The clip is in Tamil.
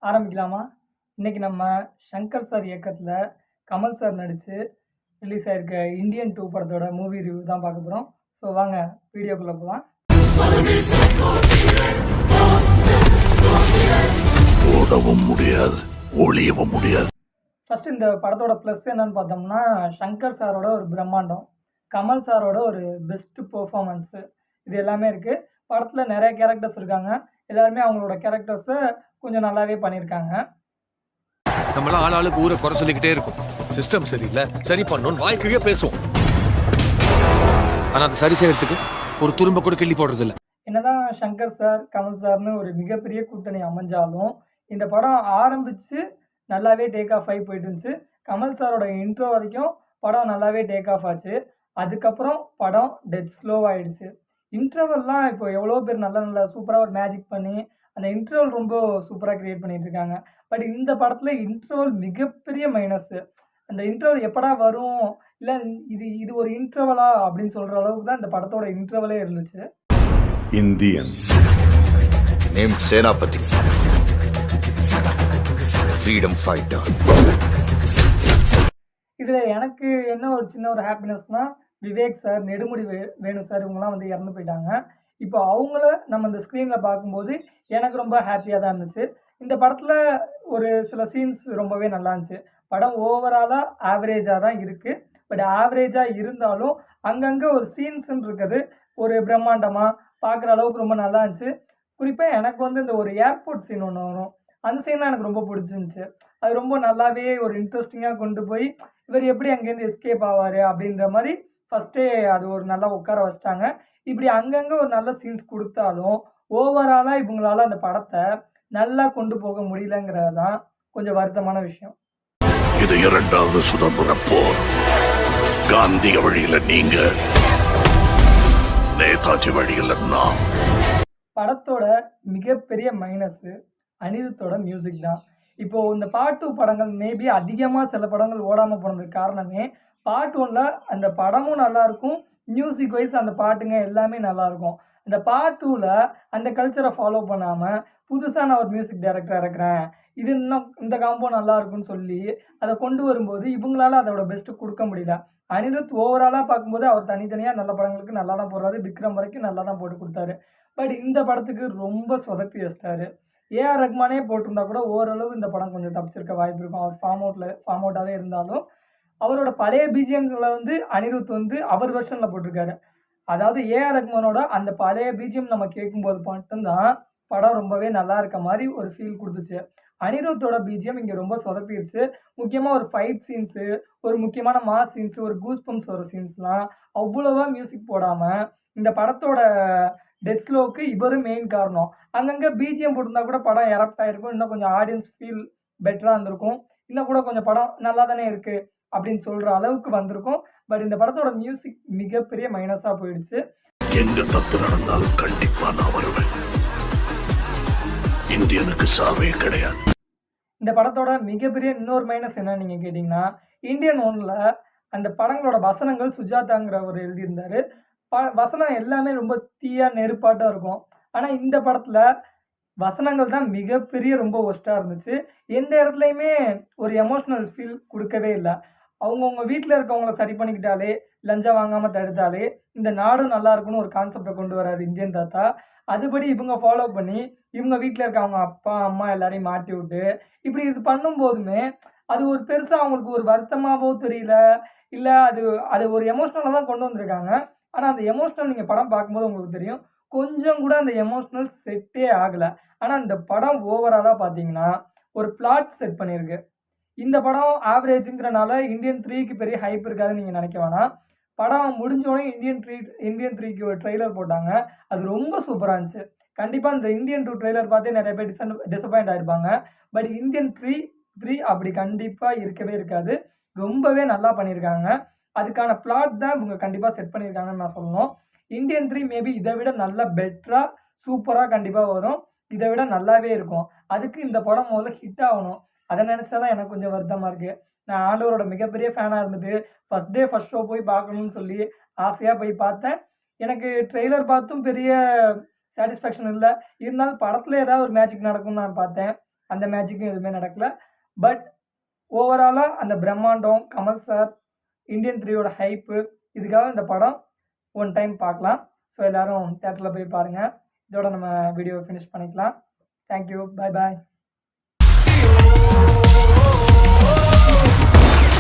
ஆரம்பிக்கலாமா? இன்னைக்கு நம்ம சங்கர் சார் இயக்கத்துல, கமல் சார் நடிச்சு ரிலீஸ் ஆயிருக்க இந்தியன் 2 படத்தோட மூவி ரிவ்யூ தான் பார்க்க போறோம். ஸோ வாங்க வீடியோக்குள்ள போலாம். ஓடவும் முடியாது, ஒளியவும் முடியாது. ஃபர்ஸ்ட் இந்த படத்தோட ப்ளஸ் என்னன்னு பார்த்தோம்னா, சங்கர் சாரோட ஒரு பிரம்மாண்டம், கமல் சாரோட ஒரு பெஸ்ட் பெர்ஃபார்மன்ஸ் இது எல்லாமே இருக்கு. படத்துல நெறைய கேரக்டர்ஸ் இருக்காங்க. எல்லாருமே அவங்களோட கேரக்டர்ஸ கொஞ்சம் நல்லாவே பண்ணியிருக்காங்க. நம்மளாம் ஆளாளுக்கு ஊரை குறை சொல்லிக்கிட்டே இருக்கும். சிஸ்டம் சரியில்லை, சரி பண்ணணும் வாய்க்கையே பேசுவோம். ஆனா அது சரி செய்யறதுக்கு ஒரு துரும்ப கூட கிள்ளி போடுறது இல்ல. என்னதான் சங்கர் சார், கமல் சார்னு ஒரு மிகப்பெரிய கூட்டணி அமைஞ்சாலும், இந்த படம் ஆரம்பிச்சு நல்லாவே டேக் ஆஃப் ஆகி போயிட்டு இருந்துச்சு. கமல் சாரோட இன்ட்ரோ வரைக்கும் படம் நல்லாவே டேக் ஆஃப் ஆச்சு. அதுக்கப்புறம் படம் டெட் ஸ்லோவாயிடுச்சு. இன்டர்வல்லாம் இப்போ எவ்வளோ பேர் நல்ல நல்ல சூப்பரா ஒரு மேஜிக் பண்ணி, அந்த இன்டர்வல் ரொம்ப சூப்பரா கிரியேட் பண்ணிட்டு இருக்காங்க. பட் இந்த படத்துல இன்டர்வல் மிகப்பெரிய மைனஸு. அந்த இன்டர்வல் எப்படா வரும்? இல்ல இது இது ஒரு இன்டர்வலா? அப்படின்னு சொல்ற அளவுக்கு தான் இந்த படத்தோட இன்டர்வலே இருந்துச்சு. இந்தியன் நேம் சேனாபதி, ஃப்ரீடம் ஃபைட்டர். இதுல எனக்கு என்ன ஒரு சின்ன ஒரு ஹாப்பினஸ்னா, விவேக் சார், நெடுமுடி வேணு சார் இவங்கலாம் வந்து இறந்து போயிட்டாங்க. இப்போ அவங்கள நம்ம இந்த ஸ்க்ரீன்ல பார்க்கும்போது எனக்கு ரொம்ப ஹாப்பியா தான் இருந்துச்சு. இந்த படத்துல ஒரு சில சீன்ஸ் ரொம்பவே நல்லா இருந்துச்சு. படம் ஓவராலா ஆவரேஜா தான் இருக்கு. பட் ஆவரேஜா இருந்தாலும் அங்கங்க ஒரு சீன்ஸ்ன்னு இருக்குது ஒரு பிரம்மாண்டமா பார்க்குற அளவுக்கு ரொம்ப நல்லா இருந்துச்சு. குறிப்பா எனக்கு வந்து இந்த ஒரு ஏர்போர்ட் சீன் ஒண்ணு வரும். அந்த சீன்லாம் எனக்கு ரொம்ப புடிச்சிருந்துச்சு. அது ரொம்ப நல்லாவே ஒரு இன்ட்ரஸ்டிங்கா கொண்டு போய், இவர் எப்படி அங்கேருந்து எஸ்கேப் ஆவாரு அப்படின்ற மாரி ஃபர்ஸ்ட்டே அது ஒரு நல்லா உட்கார வச்சுட்டாங்க. இப்படி அங்கங்க ஒரு நல்ல சீன்ஸ் குடுத்தாலும், ஓவராலா இவங்களால அந்த படத்த நல்லா கொண்டு போக முடியலங்கிறது தான் கொஞ்சம் வருத்தமான விஷயம். இது இரண்டாவது சுதந்திர போர். காந்திய வழியில நீங்க, நேதாஜி வழியில நான். படத்தோட மிகப்பெரிய மைனஸு அனிருத்தோட மியூசிக் தான். இப்போ இந்த பார்ட் 2 படங்கள் மேபி அதிகமா சில படங்கள் ஓடாம போனதுக்கு காரணமே, பார்ட் 1ல அந்த படமும் நல்லாருக்கும். மியூசிக் வைஸ் அந்த பாட்டுங்க எல்லாமே நல்லாருக்கும். அந்த பார்ட் 2ல அந்த கல்ச்சர ஃபாலோ பண்ணாம, புதுசா நான் ஒரு மியூசிக் டைரக்டர் இறக்குறேன். இது இன்னும் இந்த காம்போ நல்லாருக்குன்னு சொல்லி, அத கொண்டு வரும்போது இவங்களால அதோட பெஸ்ட் குடுக்க முடியல. அனிருத் ஓவராலா பார்க்கும்போது அவர் தனித்தனியா நல்ல படங்களுக்கு நல்லா தான் போடுறாரு. விக்ரம் வரைக்கும் நல்லா தான் போட்டு குடுத்தாரு. பட் இந்த படத்துக்கு ரொம்ப சொதப்பி வச்சுட்டாரு. ஏஆர் ரஹ்மானே போட்டிருந்தா கூட ஓரளவு இந்த படம் கொஞ்சம் தப்பிச்சிருக்க வாய்ப்பு இருக்கும். அவர் ஃபார்ம் அவுட்டாவே இருந்தாலும், அவரோட பழைய பிஜிஎம்கள வந்து அனிருத் வந்து அவர் வெர்ஷன்ல போட்டிருக்காரு. அதாவது ஏஆர் ரஹ்மானோட அந்த பழைய பிஜிஎம் நம்ம கேட்கும்போது மட்டும் தான், படம் ரொம்பவே நல்லா இருக்க மாரி ஒரு ஃபீல் குடுத்துச்சு. அனிருத்தோட பிஜிஎம் இங்க ரொம்ப சொதப்பிருச்சு. முக்கியமா ஒரு ஃபைட் சீன்ஸு, ஒரு முக்கியமான மாஸ் சீன்ஸு, ஒரு கூஸ் பம்ப்ஸ் வர சீன்ஸ்லாம் அவ்வளவா மியூசிக் போடாம, இந்த படத்தோட டெத் ஸ்லோவுக்கு இவரும் மெயின் காரணம். அங்கங்க பிஜிஎம் போட்டிருந்தா கூட படம் எரப்ட் ஆயிருக்கும். இன்னும் கொஞ்சம் ஆடியன்ஸ் ஃபீல் பெட்டரா இருந்திருக்கும். இன்னும் கூட கொஞ்சம் படம் நல்லா தானே இருக்கு அப்படின்னு சொல்ற அளவுக்கு வந்திருக்கும். பட் இந்த படத்தோட மியூசிக் மிகப்பெரிய மைனஸா போயிடுச்சு. எங்க தப்பு நடந்தாலும் கண்டிப்பா நான் வருவேன். இந்தியனுக்கு சாவே கிடையாது. இந்த படத்தோட மிகப்பெரிய இன்னொரு மைனஸ் என்னன்னு நீங்க கேட்டீங்கன்னா, இந்தியன் 1ல அந்த படங்களோட வசனங்கள் சுஜாதாங்கிறவரு எழுதியிருந்தாரு. வசனம் எல்லாமே ரொம்ப தீயா, நெருப்பாட்டம் இருக்கும். ஆனா இந்த படத்துல வசனங்கள் தான் மிகப்பெரிய ரொம்ப வொர்ஸ்ட்டா இருந்துச்சு. எந்த இடத்துலயுமே ஒரு எமோஷனல் ஃபீல் குடுக்கவே இல்ல. அவங்கவங்க வீட்ல இருக்கவங்கள சரி பண்ணிக்கிட்டாலே, லஞ்சம் வாங்காம தடுத்தாலே, இந்த நாடும் நல்லா இருக்கும்னு ஒரு கான்செப்ட்ட கொண்டு வராரு இந்தியன் தாத்தா. அதுபடி இவங்க ஃபாலோ பண்ணி, இவங்க வீட்ல இருக்க அவங்க அப்பா, அம்மா எல்லாரையும் மாட்டி விட்டு, இப்படி இது பண்ணும்போதுமே, அது ஒரு பெருசா அவங்களுக்கு ஒரு வருத்தமாவோ தெரியல. இல்ல அது அது ஒரு எமோஷனலா தான் கொண்டு வந்திருக்காங்க. ஆனா அந்த எமோஷனல் நீங்க படம் பார்க்கும்போது உங்களுக்கு தெரியும். கொஞ்சம் கூட அந்த எமோஷனல் செட்டே ஆகல. ஆனா இந்த படம் ஓவராலா பார்த்தீங்கன்னா, ஒரு பிளாட் செட் பண்ணியிருக்கு. இந்த படம் ஆவரேஜ்ங்கிறனால இந்தியன் 3க்கு பெரிய ஹைப் இருக்காதுன்னு நீங்க நினைக்க வேணாம். படம் முடிஞ்சோனே இந்தியன் 3க்கு ஒரு ட்ரெய்லர் போட்டாங்க. அது ரொம்ப சூப்பரா இருந்துச்சு. கண்டிப்பா இந்த இந்தியன் 2 ட்ரெய்லர் பார்த்தே நெறைய பேர் டிசப்பாயிண்ட் ஆயிருப்பாங்க. பட் இந்தியன் 3 அப்படி கண்டிப்பா இருக்கவே இருக்காது. ரொம்பவே நல்லா பண்ணியிருக்காங்க. அதுக்கான பிளாட் தான் இவங்க கண்டிப்பா செட் பண்ணியிருக்காங்கன்னு நான் சொல்லணும். இந்தியன் 3 மேபி இத விட நல்லா பெட்டரா, சூப்பரா கண்டிப்பா வரும். இத விட நல்லாவே இருக்கும். அதுக்கு இந்த படம் முதல்ல ஹிட் ஆவணும். அத நெனச்சா தான் எனக்கு கொஞ்சம் வருத்தமா இருக்கு. நான் ஆண்டவரோட மிகப்பெரிய ஃபேனா இருந்துட்டு, ஃபர்ஸ்ட் டே ஃபர்ஸ்ட் ஷோ போய் பார்க்கணும்னு சொல்லி ஆசையா போய் பார்த்தேன். எனக்கு ட்ரெய்லர் பார்த்தும் பெரிய சாட்டிஸ்ஃபேக்ஷன் இல்ல. இருந்தாலும் படத்துல ஏதாவது ஒரு மேஜிக் நடக்கும்னு நான் பார்த்தேன். அந்த மேஜிக்கும் எதுவுமே நடக்கல. பட் ஓவராலாக அந்த பிரம்மாண்டம், கமல் சார், இந்தியன் 3யோட ஹைப்பு, இதுக்காக இந்த படம் ஒன் டைம் பார்க்கலாம். ஸோ எல்லோரும் தியேட்டரில் போய் பாருங்கள். இதோட நம்ம வீடியோவை ஃபினிஷ் பண்ணிக்கலாம். தேங்க்யூ. பாய் பாய்.